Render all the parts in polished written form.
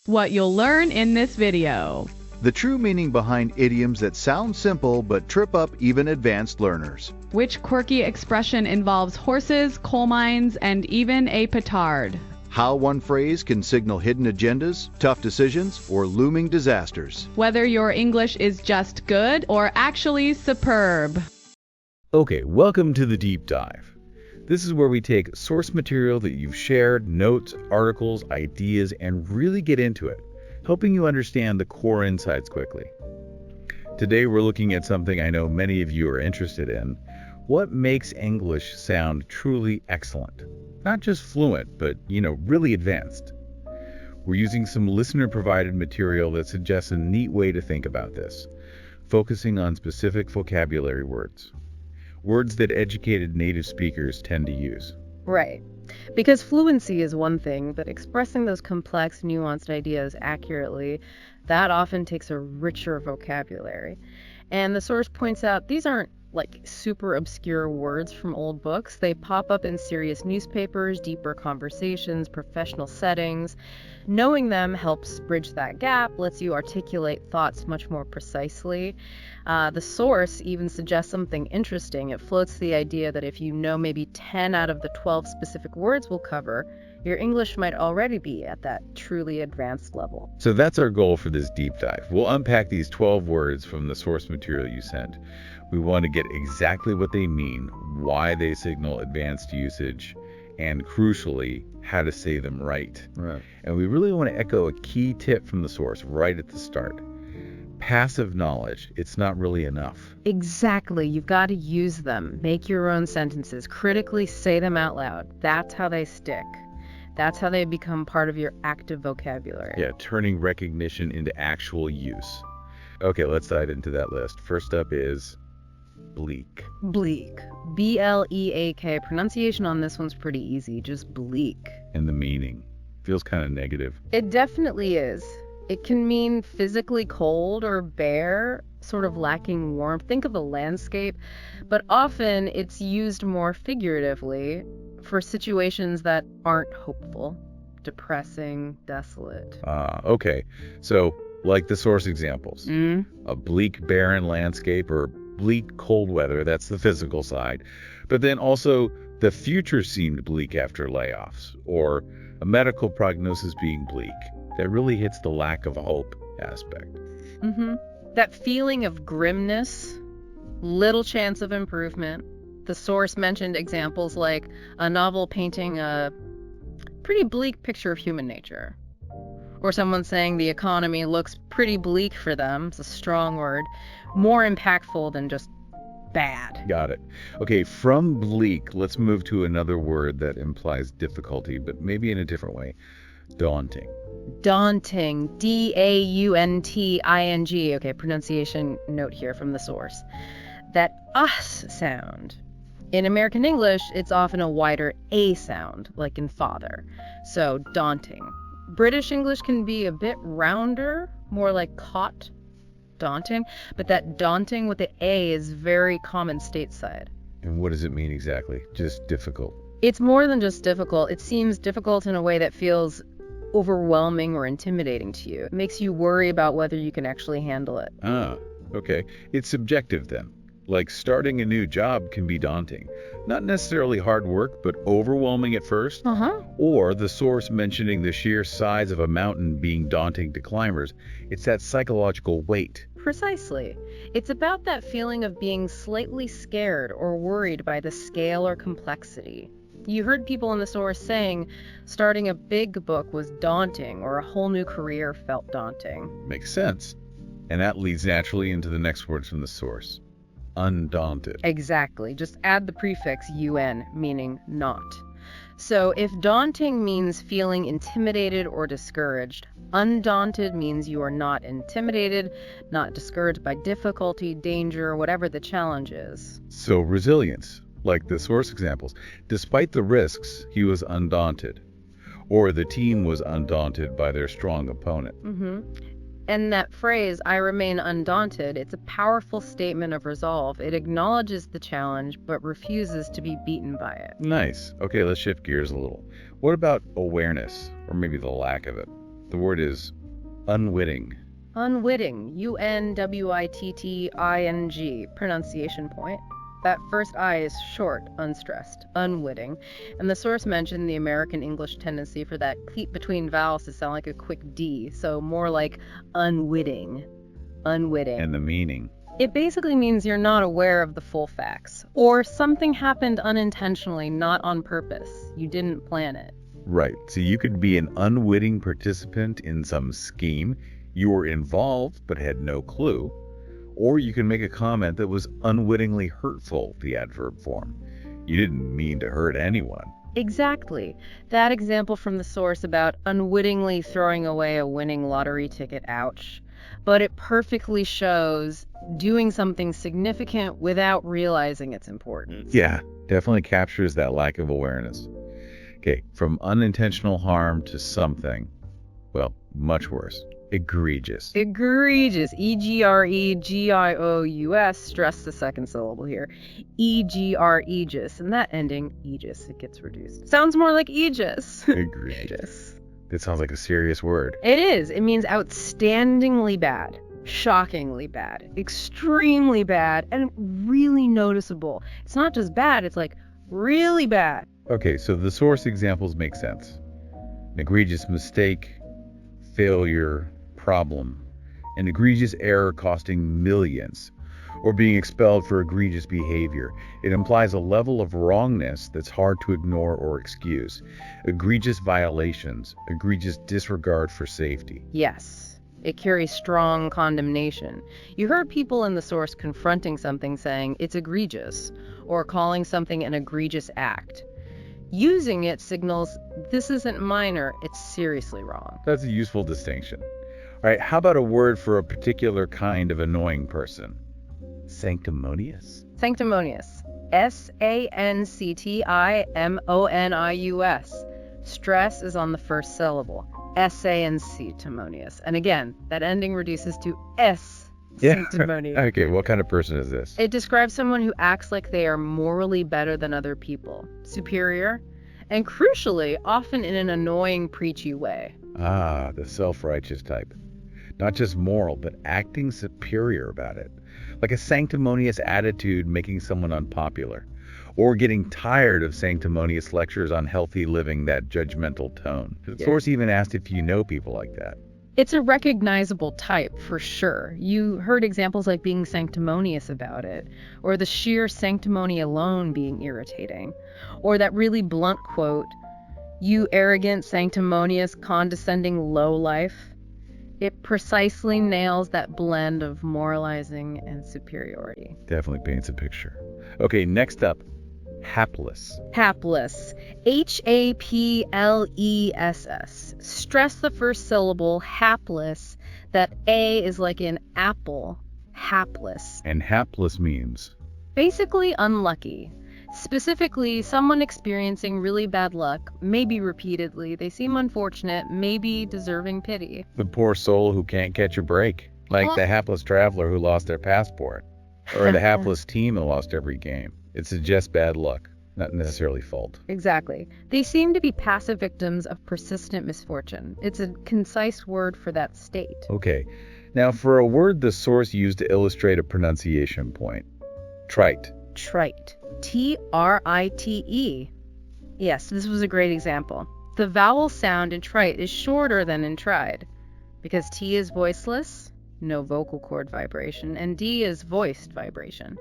What you'll learn in this video. The true meaning behind idioms that sound simple but trip up even advanced learners. Which quirky expression involves horses, coal mines, and even a petard. How one phrase can signal hidden agendas, tough decisions, or looming disasters. Whether your English is just good or actually superb. Okay, welcome to the deep dive. This is where we take source material that you've shared, notes, articles, ideas, and really get into it, helping you understand the core insights quickly. Today we're looking at something I know many of you are interested in. What makes English sound truly excellent? Not just fluent, but, really advanced. We're using some listener-provided material that suggests a neat way to think about this, focusing on specific vocabulary words. Words that educated native speakers tend to use. Right. Because fluency is one thing, but expressing those complex, nuanced ideas accurately, that often takes a richer vocabulary. And the source points out these aren't like super obscure words from old books. They pop up in serious newspapers, deeper conversations, professional settings. Knowing them helps bridge that gap, lets you articulate thoughts much more precisely. The source even suggests something interesting. It floats the idea that if you know maybe 10 out of the 12 specific words we'll cover, your English might already be at that truly advanced level. So that's our goal for this deep dive. We'll unpack these 12 words from the source material you sent. We want to get exactly what they mean, why they signal advanced usage, and crucially, how to say them right. And we really want to echo a key tip from the source right at the start. Passive knowledge, it's not really enough. Exactly. You've got to use them. Make your own sentences. Critically say them out loud. That's how they stick. That's how they become part of your active vocabulary. Yeah, turning recognition into actual use. Okay, let's dive into that list. First up is bleak. Bleak. B-L-E-A-K. Pronunciation on this one's pretty easy. Just bleak. And the meaning feels kind of negative. It definitely is. It can mean physically cold or bare, sort of lacking warmth. Think of a landscape, but often it's used more figuratively for situations that aren't hopeful, depressing, desolate. Okay. So, like the source examples, a bleak, barren landscape or bleak, cold weather, that's the physical side. But then also the future seemed bleak after layoffs, or a medical prognosis being bleak. That really hits the lack of hope aspect. That feeling of grimness, little chance of improvement. The source mentioned examples like a novel painting a pretty bleak picture of human nature. Or someone saying the economy looks pretty bleak for them. It's a strong word. More impactful than just bad. Got it. Okay, from bleak, let's move to another word that implies difficulty, but maybe in a different way. Daunting. Daunting. D-A-U-N-T-I-N-G. Okay, pronunciation note here from the source. That us sound. In American English, it's often a wider A sound, like in father. So, daunting. British English can be a bit rounder, more like caught, daunting, but that daunting with the A is very common stateside. And what does it mean exactly? Just difficult? It's more than just difficult. It seems difficult in a way that feels overwhelming or intimidating to you. It makes you worry about whether you can actually handle it. Okay. It's subjective then. Like starting a new job can be daunting. Not necessarily hard work, but overwhelming at first. Or the source mentioning the sheer size of a mountain being daunting to climbers. It's that psychological weight. Precisely. It's about that feeling of being slightly scared or worried by the scale or complexity. You heard people in the source saying starting a big book was daunting or a whole new career felt daunting. Makes sense. And that leads naturally into the next words from the source. Undaunted. Exactly. Just add the prefix un, meaning not. So if daunting means feeling intimidated or discouraged, undaunted means you are not intimidated, not discouraged by difficulty, danger, whatever the challenge is. So resilience, like the source examples. Despite the risks, he was undaunted. Or the team was undaunted by their strong opponent. And that phrase, I remain undaunted, it's a powerful statement of resolve. It acknowledges the challenge, but refuses to be beaten by it. Nice. Okay, let's shift gears a little. What about awareness, or maybe the lack of it? The word is unwitting. Unwitting, UNWITTING, pronunciation point. That first I is short, unstressed, unwitting. And the source mentioned the American English tendency for that cleat between vowels to sound like a quick D, so more like unwitting. Unwitting. And the meaning. It basically means you're not aware of the full facts, or something happened unintentionally, not on purpose. You didn't plan it. Right. So you could be an unwitting participant in some scheme. You were involved but had no clue. Or you can make a comment that was unwittingly hurtful, the adverb form. You didn't mean to hurt anyone. Exactly. That example from the source about unwittingly throwing away a winning lottery ticket, ouch. But it perfectly shows doing something significant without realizing its importance. Yeah, definitely captures that lack of awareness. Okay, from unintentional harm to something, well, much worse. Egregious. Egregious. EGREGIOUS. Stress the second syllable here. EGREgious. And that ending, aegis, it gets reduced. Sounds more like aegis. Egregious. That sounds like a serious word. It is. It means outstandingly bad, shockingly bad, extremely bad, and really noticeable. It's not just bad, it's like really bad. Okay, so the source examples make sense. An egregious mistake, failure, problem, an egregious error costing millions, or being expelled for egregious behavior. It implies a level of wrongness that's hard to ignore or excuse. Egregious violations, egregious disregard for safety. Yes, it carries strong condemnation. You heard people in the source confronting something saying it's egregious, or calling something an egregious act. Using it signals this isn't minor, it's seriously wrong. That's a useful distinction. All right, how about a word for a particular kind of annoying person? Sanctimonious? Sanctimonious. SANCTIMONIUS. Stress is on the first syllable. sanctimonious. And again, that ending reduces to S. Sanctimonious. Okay, what kind of person is this? It describes someone who acts like they are morally better than other people, superior, and crucially, often in an annoying, preachy way. Ah, the self-righteous type. Not just moral, but acting superior about it. Like a sanctimonious attitude making someone unpopular. Or getting tired of sanctimonious lectures on healthy living, that judgmental tone. The source even asked if you know people like that. It's a recognizable type, for sure. You heard examples like being sanctimonious about it, or the sheer sanctimony alone being irritating, or that really blunt quote, "You arrogant, sanctimonious, condescending lowlife." It precisely nails that blend of moralizing and superiority. Definitely paints a picture. Okay, next up, hapless. Hapless. HAPLESS. Stress the first syllable, hapless. That A is like in apple. Hapless. And hapless means? Basically unlucky. Specifically, someone experiencing really bad luck, maybe repeatedly. They seem unfortunate, maybe deserving pity. The poor soul who can't catch a break. Like the hapless traveler who lost their passport. Or the hapless team who lost every game. It suggests bad luck, not necessarily fault. Exactly. They seem to be passive victims of persistent misfortune. It's a concise word for that state. Okay. Now for a word the source used to illustrate a pronunciation point. Trite. Trite. TRITE. Yes, this was a great example. The vowel sound in trite is shorter than in tried. Because T is voiceless, no vocal cord vibration, and D is voiced vibration.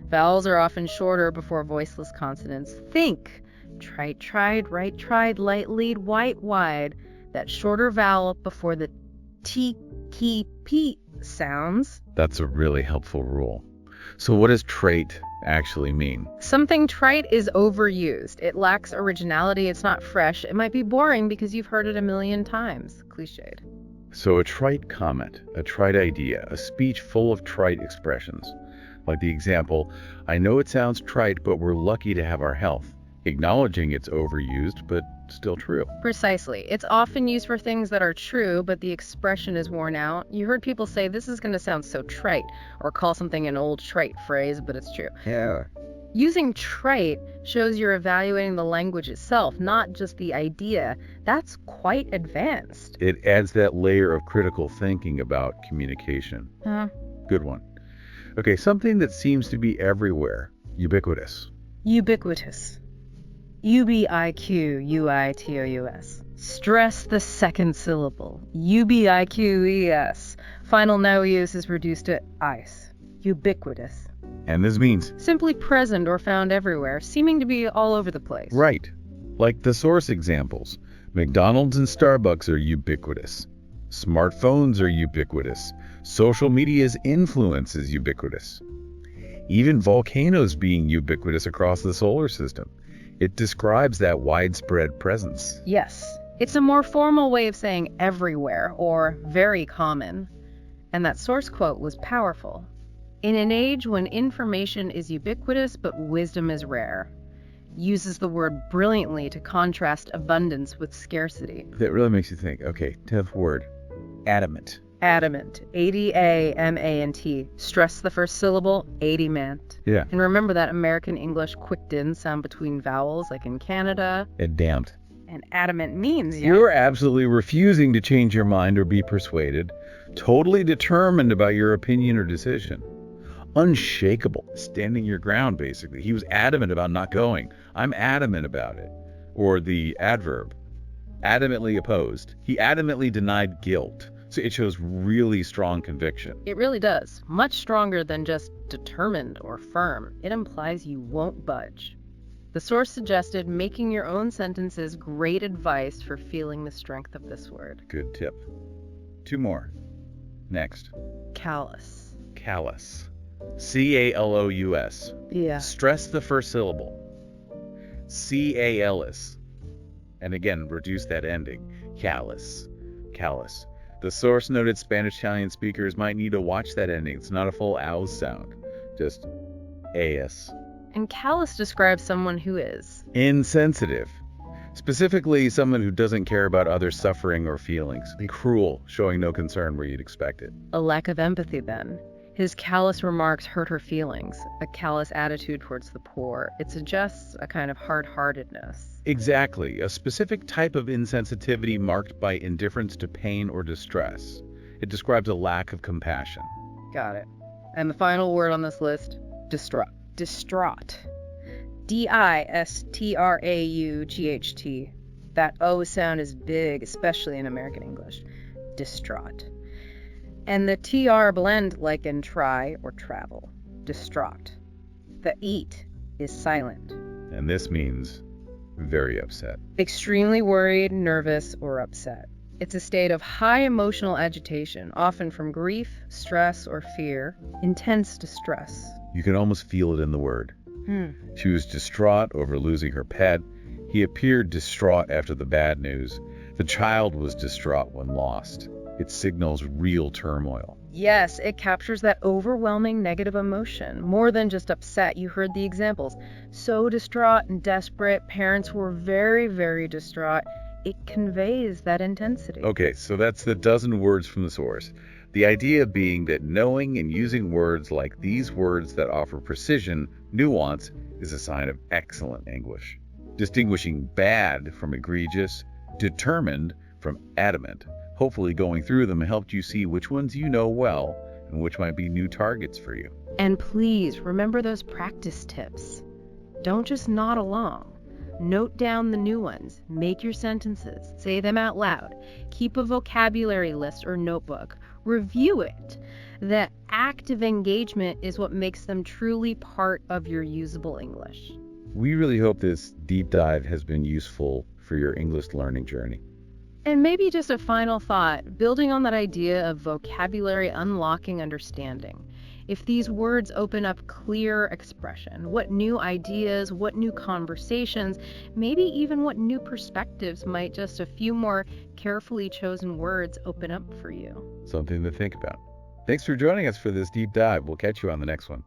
Vowels are often shorter before voiceless consonants. Think. Trite, tried, right, tried, light, lead, white, wide. That shorter vowel before the T, key, P sounds. That's a really helpful rule. So what does trite actually mean? Something trite is overused. It lacks originality. It's not fresh. It might be boring because you've heard it a million times. Cliched. So a trite comment, a trite idea, a speech full of trite expressions. Like the example, I know it sounds trite, but we're lucky to have our health. Acknowledging it's overused, but still true. Precisely. It's often used for things that are true, but the expression is worn out. You heard people say, this is going to sound so trite, or call something an old trite phrase, but it's true. Yeah. Using trite shows you're evaluating the language itself, not just the idea. That's quite advanced. It adds that layer of critical thinking about communication. Good one. Okay, something that seems to be everywhere. Ubiquitous. Ubiquitous. Ubiquitous. Stress the second syllable. Ubiquitous. Final no use is reduced to ice. Ubiquitous. And this means? Simply present or found everywhere, seeming to be all over the place. Right. Like the source examples. McDonald's and Starbucks are ubiquitous. Smartphones are ubiquitous. Social media's influence is ubiquitous. Even volcanoes being ubiquitous across the solar system. It describes that widespread presence. Yes. It's a more formal way of saying everywhere or very common. And that source quote was powerful. In an age when information is ubiquitous but wisdom is rare, uses the word brilliantly to contrast abundance with scarcity. That really makes you think. Okay, 10th word. Adamant. Adamant. A-D-A-M-A-N-T. Stress the first syllable, adamant. Yeah. And remember that American English quicked in sound between vowels, like in Canada. Adamant. And adamant means You're absolutely refusing to change your mind or be persuaded. Totally determined about your opinion or decision. Unshakable. Standing your ground, basically. He was adamant about not going. I'm adamant about it. Or the adverb. Adamantly opposed. He adamantly denied guilt. So it shows really strong conviction. It really does. Much stronger than just determined or firm. It implies you won't budge. The source suggested making your own sentences great advice for feeling the strength of this word. Good tip. 2 more. Next. Callous. Callous. C-A-L-O-U-S. Yeah. Stress the first syllable. C-A-L-S. And again, reduce that ending. Callous. Callous. The source noted Spanish-Italian speakers might need to watch that ending. It's not a full ows sound. Just A-S. And callous describes someone who is insensitive. Specifically, someone who doesn't care about others' suffering or feelings. Cruel, showing no concern where you'd expect it. a lack of empathy then. His callous remarks hurt her feelings, a callous attitude towards the poor. It suggests a kind of hard-heartedness. Exactly, a specific type of insensitivity marked by indifference to pain or distress. It describes a lack of compassion. Got it. And the final word on this list, distraught. Distraught. D-I-S-T-R-A-U-G-H-T. That O sound is big, especially in American English. Distraught. And the TR blend like in try or travel. Distraught. The eat is silent. And this means very upset. Extremely worried, nervous, or upset. It's a state of high emotional agitation, often from grief, stress, or fear. Intense distress. You can almost feel it in the word. She was distraught over losing her pet. He appeared distraught after the bad news. The child was distraught when lost. It signals real turmoil. Yes, it captures that overwhelming negative emotion. More than just upset. You heard the examples. So distraught and desperate. Parents were very, very distraught. It conveys that intensity. Okay, so that's the dozen words from the source. The idea being that knowing and using words like these words that offer precision, nuance, is a sign of excellent English. Distinguishing bad from egregious, determined from adamant. Hopefully going through them helped you see which ones you know well and which might be new targets for you. And please remember those practice tips. Don't just nod along. Note down the new ones. Make your sentences. Say them out loud. Keep a vocabulary list or notebook. Review it. The active engagement is what makes them truly part of your usable English. We really hope this deep dive has been useful for your English learning journey. And maybe just a final thought, building on that idea of vocabulary unlocking understanding. If these words open up clear expression, what new ideas, what new conversations, maybe even what new perspectives might just a few more carefully chosen words open up for you? Something to think about. Thanks for joining us for this deep dive. We'll catch you on the next one.